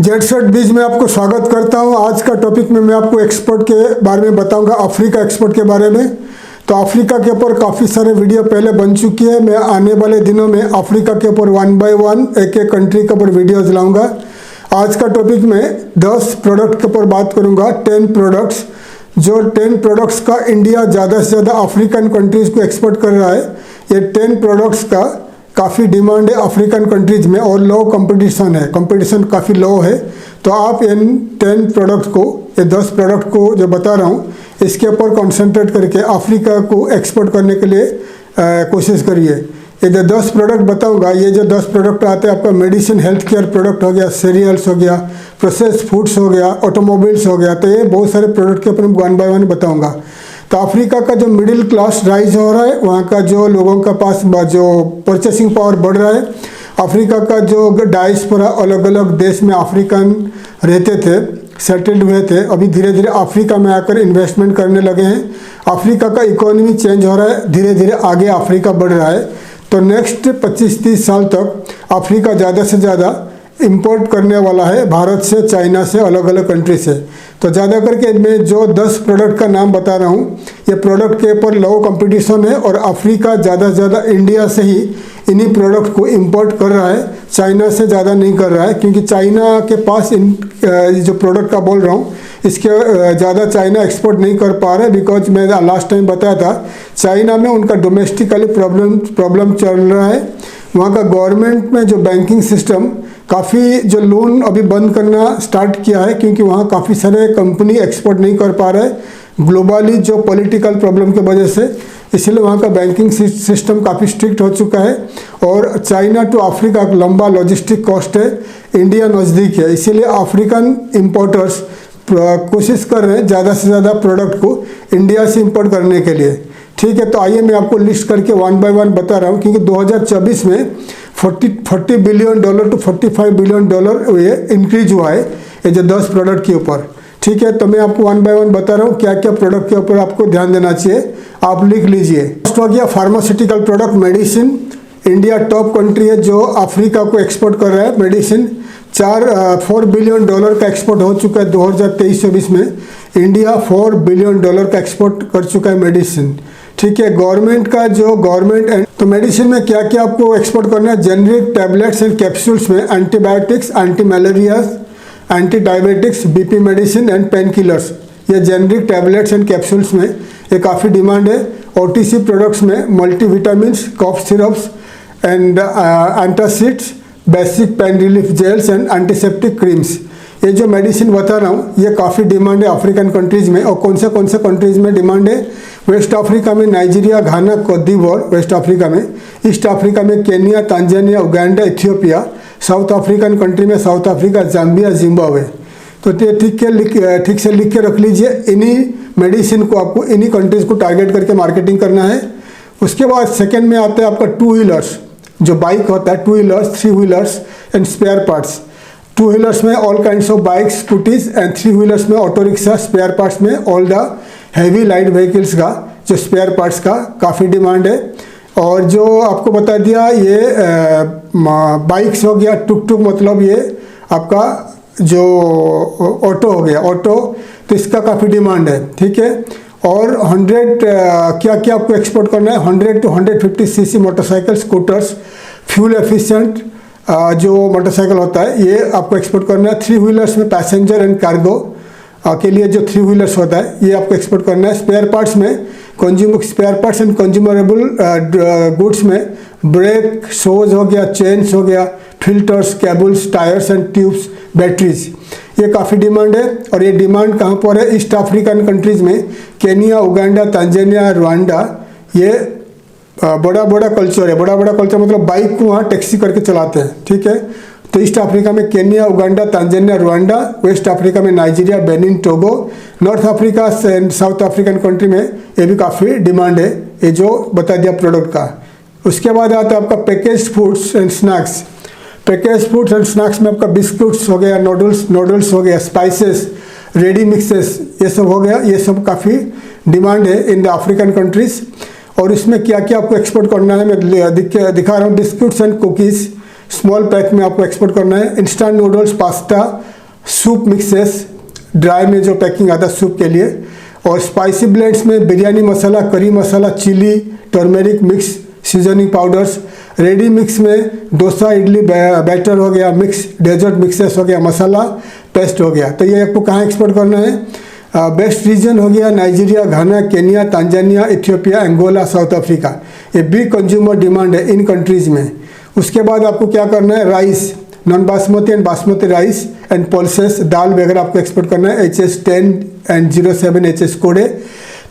Jet set बीज में आपको स्वागत करता हूं। आज का टॉपिक में मैं आपको एक्सपोर्ट के बारे में बताऊंगा, अफ्रीका एक्सपोर्ट के बारे में। तो अफ्रीका के ऊपर काफ़ी सारे वीडियो पहले बन चुकी है। मैं आने वाले दिनों में अफ्रीका के ऊपर 1 बाय 1 एक एक कंट्री के ऊपर वीडियोज लाऊंगा। आज का टॉपिक में 10 प्रोडक्ट के ऊपर बात करूँगा, 10 प्रोडक्ट्स। जो 10 प्रोडक्ट्स का इंडिया ज़्यादा से ज़्यादा अफ्रीकन कंट्रीज़ को एक्सपोर्ट कर रहा है। ये 10 प्रोडक्ट्स का काफ़ी डिमांड है अफ्रीकन कंट्रीज़ में और लो कंपटीशन है, कंपटीशन काफ़ी लो है। तो आप इन 10 प्रोडक्ट को, ये 10 प्रोडक्ट को जो बता रहा हूँ, इसके ऊपर कंसंट्रेट करके अफ्रीका को एक्सपोर्ट करने के लिए कोशिश करिए। ये जो 10 प्रोडक्ट बताऊंगा, ये जो 10 प्रोडक्ट आते हैं, आपका मेडिसिन हेल्थ केयर प्रोडक्ट हो गया, सीरियल्स हो गया, प्रोसेस फूड्स हो गया, ऑटोमोबाइल्स हो गया। तो ये बहुत सारे प्रोडक्ट के ऊपर मैं 1 बाय 1 बताऊँगा। तो अफ्रीका का जो मिडिल क्लास राइज हो रहा है, वहाँ का जो लोगों का पास जो परचेसिंग पावर बढ़ रहा है। अफ्रीका का जो डायस्पोरा, अलग अलग देश में अफ्रीकन रहते थे, सेटल्ड हुए थे, अभी धीरे धीरे अफ्रीका में आकर इन्वेस्टमेंट करने लगे हैं। अफ्रीका का इकोनॉमी चेंज हो रहा है, धीरे धीरे आगे अफ्रीका बढ़ रहा है। तो नेक्स्ट 25-30 साल तक अफ्रीका ज़्यादा से ज़्यादा इंपोर्ट करने वाला है, भारत से, चाइना से, अलग अलग कंट्री से। तो ज़्यादा करके मैं जो 10 प्रोडक्ट का नाम बता रहा हूँ, ये प्रोडक्ट के ऊपर लो कंपटीशन है और अफ्रीका ज़्यादा से ज़्यादा इंडिया से ही इन्हीं प्रोडक्ट को इंपोर्ट कर रहा है, चाइना से ज़्यादा नहीं कर रहा है। क्योंकि चाइना के पास इन जो प्रोडक्ट का बोल रहा हूँ, इसके ज़्यादा चाइना एक्सपोर्ट नहीं कर पा रहे। बिकॉज मैं लास्ट टाइम बताया था, चाइना में उनका डोमेस्टिकली प्रॉब्लम चल रहा है। वहाँ का गवर्नमेंट में जो बैंकिंग सिस्टम काफ़ी जो लोन अभी बंद करना स्टार्ट किया है, क्योंकि वहाँ काफ़ी सारे कंपनी एक्सपोर्ट नहीं कर पा रहे ग्लोबली जो पॉलिटिकल प्रॉब्लम की वजह से। इसलिए वहाँ का बैंकिंग सिस्टम काफ़ी स्ट्रिक्ट हो चुका है और चाइना टू अफ्रीका लंबा लॉजिस्टिक कॉस्ट है, इंडिया नज़दीक है। इसीलिए अफ्रीकन इम्पोर्टर्स कोशिश कर रहे हैं ज़्यादा से ज़्यादा प्रोडक्ट को इंडिया से इंपोर्ट करने के लिए। ठीक है, तो आइए मैं आपको लिस्ट करके 1 बाय 1 बता रहा हूँ। क्योंकि 2024 में $40 बिलियन टू $45 बिलियन ये इंक्रीज हुआ है, ये जो 10 प्रोडक्ट के ऊपर। ठीक है, तो मैं आपको 1 बाय 1 बता रहा हूँ क्या क्या प्रोडक्ट के ऊपर आपको ध्यान देना चाहिए, आप लिख लीजिए। फर्स्ट हो गया pharmaceutical product, medicine. India top country है जो अफ्रीका को एक्सपोर्ट कर रहा है मेडिसिन। 4 बिलियन डॉलर का एक्सपोर्ट हो चुका है 2023-24 में। इंडिया $4 बिलियन का एक्सपोर्ट कर चुका है मेडिसिन। ठीक है, गवर्नमेंट का जो गवर्नमेंट एंड तो मेडिसिन में क्या क्या आपको एक्सपोर्ट करना है, जेनरिक टैबलेट्स एंड कैप्सूल्स में antibiotics, anti malaria, anti diabetics, BP medicine and pain killers. ये जेनरिक टैबलेट्स एंड कैप्सूल्स में ये काफ़ी डिमांड है। ओटीसी प्रोडक्ट्स में multivitamins, cough syrups and antacids, basic pain relief gels and antiseptic creams. ये जो medicine बता रहा हूँ, ये काफ़ी डिमांड है अफ्रीकन कंट्रीज़ में। और कौन से कंट्रीज़ में डिमांड है? वेस्ट अफ्रीका में नाइजीरिया, घाना, कोत दीवोर, वेस्ट अफ्रीका में। ईस्ट अफ्रीका में Kenya, Tanzania, Uganda, Ethiopia. South African country में साउथ अफ्रीका, जाम्बिया, जिम्बाब्वे। तो ठीक से लिख के रख लीजिए। इन्हीं मेडिसिन को आपको इन्हीं कंट्रीज़ को टारगेट करके मार्केटिंग करना है। उसके बाद सेकेंड में आता है आपका 2 व्हीलर्स, जो बाइक होता है, 2 wheelers, 3 wheelers and spare parts. 2 wheelers में all kinds of bikes, scooties and 3 wheelers में ऑटो रिक्शा। स्पेयर पार्ट्स में all the heavy light vehicles का जो स्पेयर पार्ट्स का काफ़ी डिमांड है। और जो आपको बता दिया, ये बाइक्स हो गया, टुक मतलब ये आपका जो ऑटो हो गया, ऑटो, तो इसका काफ़ी डिमांड है। ठीक है, और 100 क्या क्या आपको एक्सपोर्ट करना है, 100 to 150 CC motorcycle, scooters, fuel efficient जो मोटरसाइकिल होता है, ये आपको एक्सपोर्ट करना है। 3 व्हीलर्स में पैसेंजर एंड कार्गो के लिए जो 3 व्हीलर्स होता है, ये आपको एक्सपोर्ट करना है। स्पेयर पार्ट्स में स्पेयर पार्ट्स एंड कंज्यूमरेबल गुड्स में ब्रेक शोज हो गया, चेन्स हो गया, filters, cables, tyres and tubes, batteries. ये काफ़ी डिमांड है। और ये डिमांड कहाँ पर है? ईस्ट अफ्रीकन कंट्रीज़ में, केनिया, उगांडा, तांजानिया, रुवांडा। ये बड़ा कल्चर है। बड़ा कल्चर मतलब बाइक को वहाँ टैक्सी करके चलाते हैं। ठीक है, तो ईस्ट अफ्रीका में Kenya, Uganda, Tanzania, Rwanda. West Africa में Nigeria, Benin, Togo. North Africa and south African country में ये भी काफ़ी डिमांड है, ये जो बता दिया प्रोडक्ट का। उसके बाद आता है आपका package foods and snacks. Package foods and snacks में आपका बिस्कुट्स हो गया, नूडल्स हो गया, स्पाइसेस, रेडी मिक्सेस, ये सब हो गया। ये सब काफ़ी डिमांड है इन द अफ्रीकन कंट्रीज़। और इसमें क्या क्या आपको एक्सपोर्ट करना है मैं दिखा रहा हूँ। Biscuits and cookies, small pack में आपको एक्सपोर्ट करना है। Instant noodles, pasta, soup mixes, dry में जो पैकिंग आता है सूप के लिए, और स्पाइसी ब्लेंड्स में biryani masala, curry masala, chilli, turmeric mix, seasoning powders, ready mix में डोसा, इडली बैटर हो गया, मिक्स डेजर्ट मिक्सेस हो गया, मसाला पेस्ट हो गया। तो ये आपको कहाँ एक्सपोर्ट करना है? बेस्ट रीजन हो गया Nigeria, Ghana, Kenya, Tanzania, Ethiopia, Angola, south Africa. ये बिग कंज्यूमर डिमांड है इन कंट्रीज़ में। उसके बाद आपको क्या करना है? Rice, non basmati and basmati rice and pulses, दाल वगैरह आपको एक्सपोर्ट करना है। HS10 एंड 07 HS कोड है।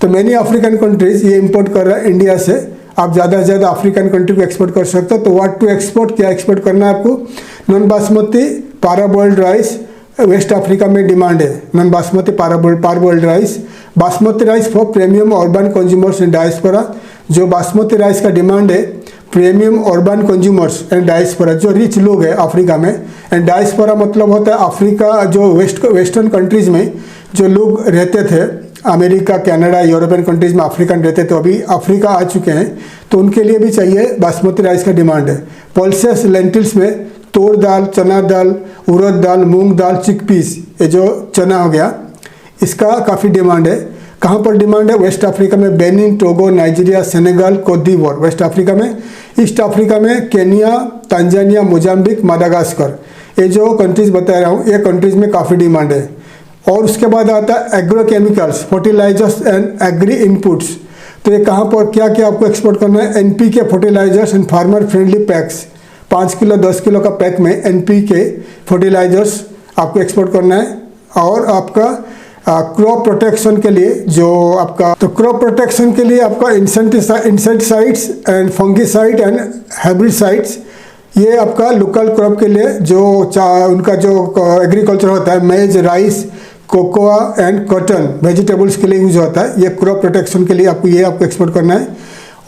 तो मैनी अफ्रीकन कंट्रीज़ ये इंपोर्ट कर रहा है इंडिया से। आप ज़्यादा से ज़्यादा अफ्रीकन कंट्री को एक्सपोर्ट कर सकते हो। तो व्हाट टू एक्सपोर्ट, क्या एक्सपोर्ट करना है आपको? Non basmati parboiled rice, west Africa में डिमांड है non basmati parboiled rice. Basmati rice for premium urban consumers and diaspora. जो बासमती राइस का डिमांड है premium urban consumers and diaspora, जो रिच लोग हैं अफ्रीका में। एंड डायस्पोरा मतलब होता है अफ्रीका जो वेस्टर्न कंट्रीज़ में जो लोग रहते थे, अमेरिका, कनाडा, यूरोपियन कंट्रीज़ में अफ्रीकन रहते थे, अभी अफ्रीका आ चुके हैं, तो उनके लिए भी चाहिए बासमती राइस का डिमांड है। पल्सेस लेंटिल्स में तोर दाल, चना दाल, उड़द दाल, मूंग दाल, चिकपीस, ये जो चना हो गया, इसका काफ़ी डिमांड है। कहाँ पर डिमांड है? वेस्ट अफ्रीका में बेनिन, टोगो, नाइजीरिया, सेनेगल, कोत दीवोर वेस्ट अफ्रीका में। ईस्ट अफ्रीका में केनिया, तांजानिया, मोजाम्बिक, मादागास्कर, ये जो कंट्रीज़ बता रहा हूँ, ये कंट्रीज़ में काफ़ी डिमांड है। और उसके बाद आता है agrochemicals, fertilisers and agri inputs. तो ये कहाँ पर क्या क्या आपको एक्सपोर्ट करना है? NPK fertilisers and farmer friendly packs, 5 kilo 10 kilo का पैक में NPK फर्टिलाइजर्स आपको एक्सपोर्ट करना है। और आपका क्रॉप प्रोटेक्शन के लिए जो आपका, तो क्रॉप प्रोटेक्शन के लिए आपका insecticides and fungicide and herbicides, ये आपका लोकल क्रॉप के लिए जो उनका जो एग्रीकल्चर होता है, मेज, rice, cocoa and cotton, vegetables के लिए यूज होता है। ये क्रॉप प्रोटेक्शन के लिए आपको एक्सपोर्ट करना है।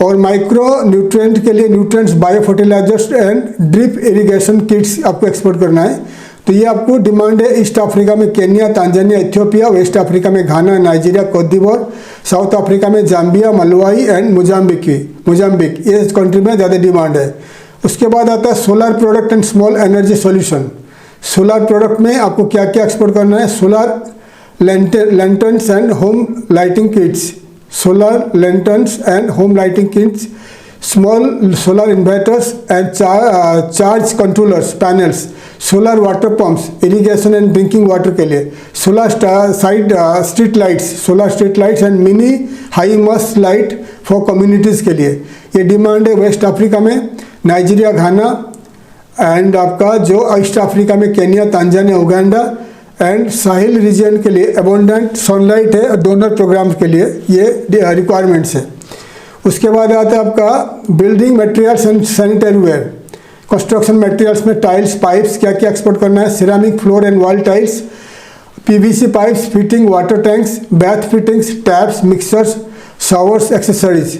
और माइक्रो न्यूट्रिएंट के लिए nutrients, bio fertilisers and drip irrigation kits आपको एक्सपोर्ट करना है। तो ये आपको डिमांड है ईस्ट अफ्रीका में Kenya, Tanzania, Ethiopia, West Africa में Ghana, Nigeria, Cote d'Ivoire, South Africa में जाम्बिया, मलवाई एंड मोजाम्बिक, ये कंट्री में ज़्यादा डिमांड है। उसके बाद आता है solar product and small energy solution. Solar product में आपको क्या क्या एक्सपोर्ट करना है? Solar lanterns and home lighting kits, solar lanterns and home lighting kits, small solar inverters and charge controllers panels, solar water pumps, irrigation and drinking water के लिए, solar street lights and mini high mast light for communities के लिए ये demand है West Africa में। Nigeria, Ghana and आपका जो East Africa में Kenya, Tanzania, Uganda and Sahel region के लिए अबंडेंट सनलाइट है। डोनर प्रोग्राम्स के लिए ये रिक्वायरमेंट्स है। उसके बाद आता है आपका building materials and sanitary ware, construction materials में टाइल्स, पाइप्स, क्या क्या एक्सपोर्ट करना है? Ceramic floor and wall tiles, PVC pipes, fitting, water tanks, bath fittings, taps, mixers, showers, accessories,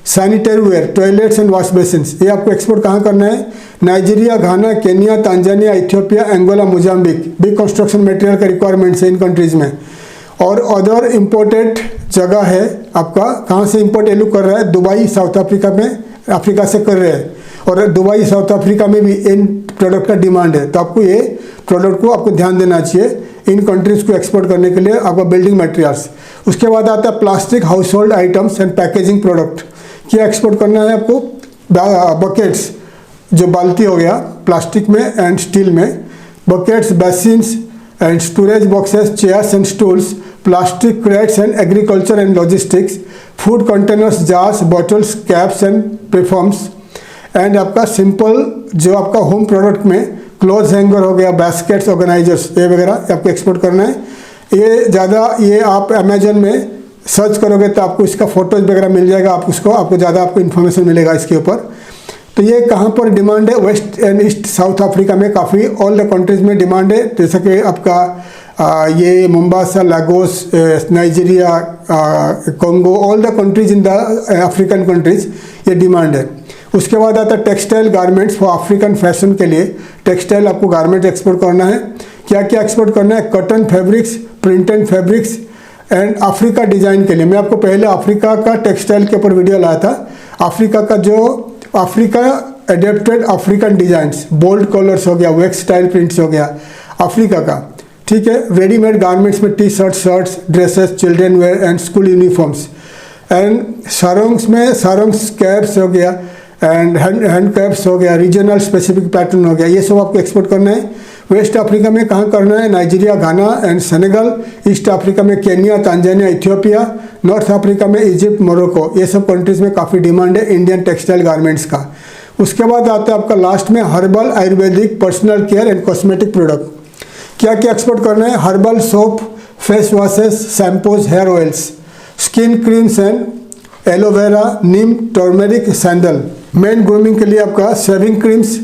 sanitary ware, toilets and wash basins, ये आपको export कहाँ करना है? Nigeria, Ghana, Kenya, Tanzania, Ethiopia, Angola, Mozambique. Big construction material का requirements है in countries में। और other imported जगह है आपका, कहाँ से इम्पोर्ट ये लोग कर रहा है? दुबई, साउथ अफ्रीका में, अफ्रीका से कर रहे हैं। और दुबई, साउथ अफ्रीका में भी इन प्रोडक्ट का डिमांड है। तो आपको ये प्रोडक्ट को आपको ध्यान देना चाहिए इन कंट्रीज़ को एक्सपोर्ट करने के लिए। आपका बिल्डिंग मटेरियल्स, उसके बाद आता है plastic house hold items and packaging product, क्या एक्सपोर्ट करना है आपको? बकेट्स, जो बाल्टी हो गया प्लास्टिक में एंड स्टील में, buckets, basins and storage boxes, chairs and stools, plastic crates and agriculture and logistics, food containers, jars, bottles, caps and perfumes and आपका सिंपल जो आपका होम प्रोडक्ट में क्लॉथ हैंगर हो गया, बास्केट्स, ऑर्गेनाइजर्स, ये वगैरह आपको एक्सपोर्ट करना है। ये ज़्यादा ये आप अमेजन में सर्च करोगे तो आपको इसका फोटोज वगैरह मिल जाएगा, आपको ज़्यादा आपको इन्फॉर्मेशन मिलेगा इसके ऊपर। तो ये कहाँ पर डिमांड है? West and East South Africa में काफ़ी ऑल द कंट्रीज़ में डिमांड है। जैसे कि आपका ये Mombasa, Lagos, Nigeria, Congo, all the countries in the African countries ये डिमांड है। उसके बाद आता है textile garments for African fashion के लिए, टेक्सटाइल आपको गारमेंट एक्सपोर्ट करना है। क्या क्या एक्सपोर्ट करना है? Cotton fabrics, printed fabrics and Africa design के लिए। मैं आपको पहले अफ्रीका का टेक्सटाइल के ऊपर वीडियो लाया था। अफ्रीका का जो Africa adapted African designs, bold colours हो गया, वेक्स स्टाइल प्रिंट्स हो गया अफ्रीका का, ठीक है। रेडीमेड गारमेंट्स में T shirt, shirts, dresses, children wear and school uniforms. And sarongs में सारंग्स कैप्स हो गया एंड हैंड कैप्स हो गया, रीजनल स्पेसिफिक पैटर्न हो गया, ये सब आपको एक्सपोर्ट करना है। वेस्ट अफ्रीका में कहाँ करना है? Nigeria, Ghana and Senegal. East Africa में Kenya, Tanzania, Ethiopia. North Africa में इजिप्ट, मोरक्को, ये सब कंट्रीज़ में काफ़ी डिमांड है इंडियन टेक्सटाइल गारमेंट्स का। उसके बाद आता है आपका लास्ट में herbal, Ayurvedic, personal care and cosmetic product. क्या क्या एक्सपोर्ट करना है? Herbal soap, face washes, shampoos, hair oils, skin creams and aloe vera, neem, turmeric, sandal. Men grooming के लिए आपका shaving creams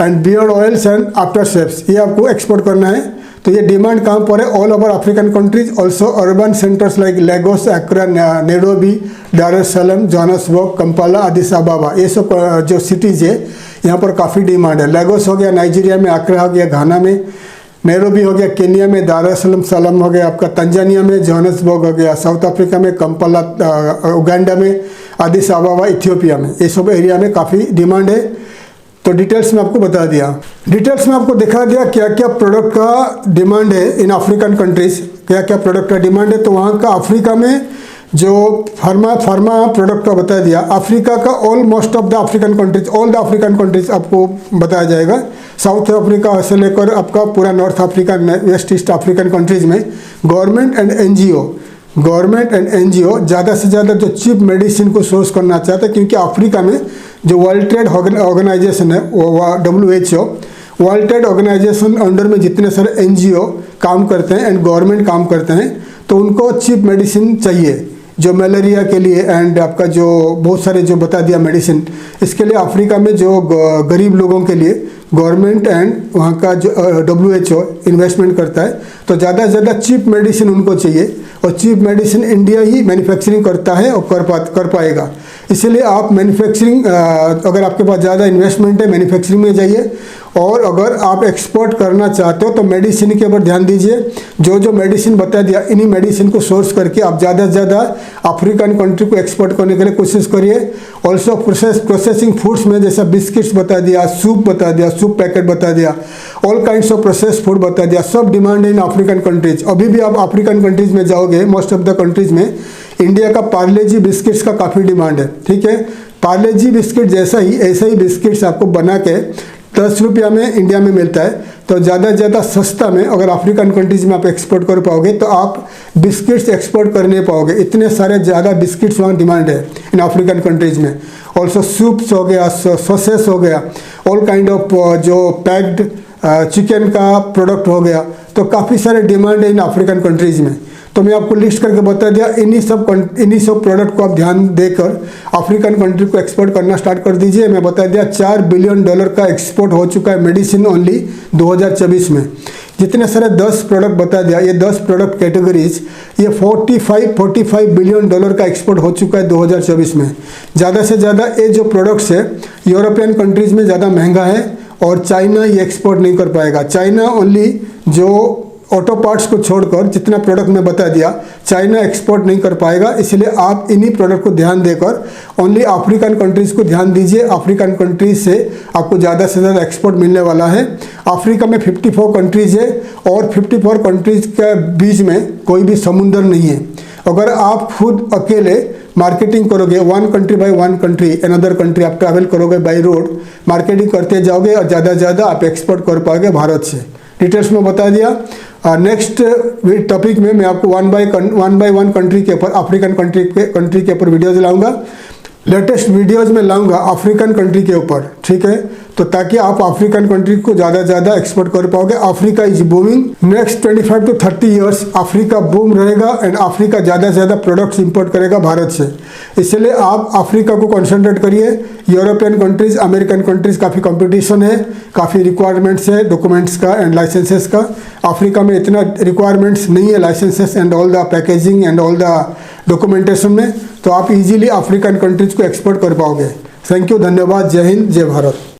and beard oils and after shaves, ये आपको एक्सपोर्ट करना है। तो ये डिमांड कहाँ पर है? All over African countries, also urban centres like Lagos, Accra, Nairobi, Dar es Salaam, Johannesburg, Kampala, Addis Ababa, ये सब जो सिटीज़ है यहाँ पर काफ़ी डिमांड है। लेगोस हो गया नाइजीरिया में, एक्रा हो गया घाना में, नैरोबी हो गया केन्या में, दार एस सलाम हो गया आपका तंजानिया में, जोहान्सबर्ग हो गया साउथ अफ्रीका में, कंपाला उगांडा में, अदिस अबाबा इथियोपिया में, ये सब एरिया में काफ़ी डिमांड है। तो डिटेल्स में आपको बता दिया, डिटेल्स में आपको दिखा दिया क्या क्या प्रोडक्ट का डिमांड है इन अफ्रीकन कंट्रीज, क्या क्या प्रोडक्ट का डिमांड है। तो वहाँ का अफ्रीका में जो फार्मा प्रोडक्ट का बता दिया। अफ्रीका का all most of the African countries, all the African countries आपको बताया जाएगा। साउथ अफ्रीका से लेकर आपका पूरा north Africa, west east African countries में गवर्नमेंट एंड एनजीओ ज़्यादा से ज़्यादा जो चीप मेडिसिन को सोर्स करना चाहते हैं, क्योंकि अफ्रीका में जो वर्ल्ड ट्रेड ऑर्गेनाइजेशन है, WHO, World Trade Organisation under में जितने सारे एनजीओ काम करते हैं एंड गवर्नमेंट काम करते हैं, तो उनको चीप मेडिसिन चाहिए जो मलेरिया के लिए एंड आपका जो बहुत सारे जो बता दिया मेडिसिन, इसके लिए अफ्रीका में जो गरीब लोगों के लिए गवर्नमेंट एंड वहाँ का जो WHO इन्वेस्टमेंट करता है। तो ज़्यादा से ज़्यादा चीप मेडिसिन उनको चाहिए, और चीप मेडिसिन इंडिया ही मैन्युफैक्चरिंग करता है और कर पाएगा। इसीलिए आप मैन्युफैक्चरिंग, अगर आपके पास ज़्यादा इन्वेस्टमेंट है, मैन्युफैक्चरिंग में जाइए। और अगर आप एक्सपोर्ट करना चाहते हो तो मेडिसिन के ऊपर ध्यान दीजिए। जो जो मेडिसिन बता दिया, इन्हीं मेडिसिन को सोर्स करके आप ज़्यादा से ज़्यादा अफ्रीकन कंट्री को एक्सपोर्ट करने के लिए कोशिश करिए। ऑल्सो प्रोसेसिंग फूड्स में जैसा बिस्किट्स बता दिया, सूप बता दिया, सूप पैकेट बता दिया, all kinds of process food बता दिया, सब डिमांड है इन अफ्रीकन कंट्रीज। अभी भी आप अफ्रीकन कंट्रीज में जाओगे, मोस्ट ऑफ द कंट्रीज में इंडिया का पार्ले जी बिस्किट्स का काफ़ी डिमांड है, ठीक है। पार्ले जी बिस्किट जैसा ही ऐसा ही बिस्किट्स आपको बना के 10 रुपया में इंडिया में मिलता है। तो ज़्यादा से ज़्यादा सस्ता में अगर अफ्रीकन कंट्रीज में आप एक्सपोर्ट कर पाओगे तो आप बिस्किट्स एक्सपोर्ट कर नहीं पाओगे, इतने सारे ज़्यादा बिस्किट्स वहाँ डिमांड है इन अफ्रीकन कंट्रीज में। ऑल्सो सूप्स हो गया, सॉसेस हो गया, ऑल काइंड ऑफ जो पैक्ड चिकन का प्रोडक्ट हो गया, तो काफ़ी सारे डिमांड है इन अफ्रीकन कंट्रीज़ में। तो मैं आपको लिस्ट करके बता दिया, इन्हीं सब प्रोडक्ट को आप ध्यान देकर अफ्रीकन कंट्री को एक्सपोर्ट करना स्टार्ट कर दीजिए। मैं बता दिया $4 बिलियन का एक्सपोर्ट हो चुका है मेडिसिन ओनली 2024 में। जितने सारे 10 प्रोडक्ट बता दिया, ये 10 प्रोडक्ट कैटेगरीज, ये $45 बिलियन का एक्सपोर्ट हो चुका है 2024 में। ज़्यादा से ज़्यादा ये जो प्रोडक्ट्स है यूरोपियन कंट्रीज़ में ज़्यादा महंगा है, और चाइना ये एक्सपोर्ट नहीं कर पाएगा। चाइना ओनली जो ऑटो पार्ट्स को छोड़कर जितना प्रोडक्ट मैं बता दिया, चाइना एक्सपोर्ट नहीं कर पाएगा। इसलिए आप इन्हीं प्रोडक्ट को ध्यान देकर ओनली अफ्रीकन कंट्रीज़ को ध्यान दीजिए। अफ्रीकन कंट्रीज से आपको ज़्यादा से ज़्यादा एक्सपोर्ट मिलने वाला है। अफ्रीका में 54 कंट्रीज़ है, और 54 कंट्रीज़ के बीच में कोई भी समुंदर नहीं है। अगर आप खुद अकेले मार्केटिंग करोगे, one country by one country another country, आप ट्रैवल करोगे बाय रोड, मार्केटिंग करते जाओगे और ज़्यादा से ज़्यादा आप एक्सपोर्ट कर पाओगे भारत से। डिटेल्स में बता दिया। नेक्स्ट टॉपिक में मैं आपको वन बाय वन कंट्री के ऊपर, अफ्रीकन कंट्री के ऊपर वीडियोज़ लाऊंगा। लेटेस्ट वीडियोज़ में लाऊंगा अफ्रीकन कंट्री के ऊपर, ठीक है। तो ताकि आप अफ्रीकन कंट्री को ज़्यादा से ज़्यादा एक्सपोर्ट कर पाओगे। Africa is booming, next 25 to 30 years Africa boom रहेगा, एंड अफ्रीका ज़्यादा से ज़्यादा प्रोडक्ट्स इंपोर्ट करेगा भारत से। इसलिए आप अफ्रीका को कॉन्सेंट्रेट करिए। यूरोपियन कंट्रीज़, अमेरिकन कंट्रीज़ काफ़ी कंपटीशन है, काफ़ी रिक्वायरमेंट्स है डॉक्यूमेंट्स का एंड लाइसेंसेस का। अफ्रीका में इतना रिक्वायरमेंट्स नहीं है licences and all the packaging and all the documentation में, तो आप इजीली अफ्रीकन कंट्रीज़ को एक्सपोर्ट कर पाओगे। थैंक यू, धन्यवाद, जय हिंद, जय भारत।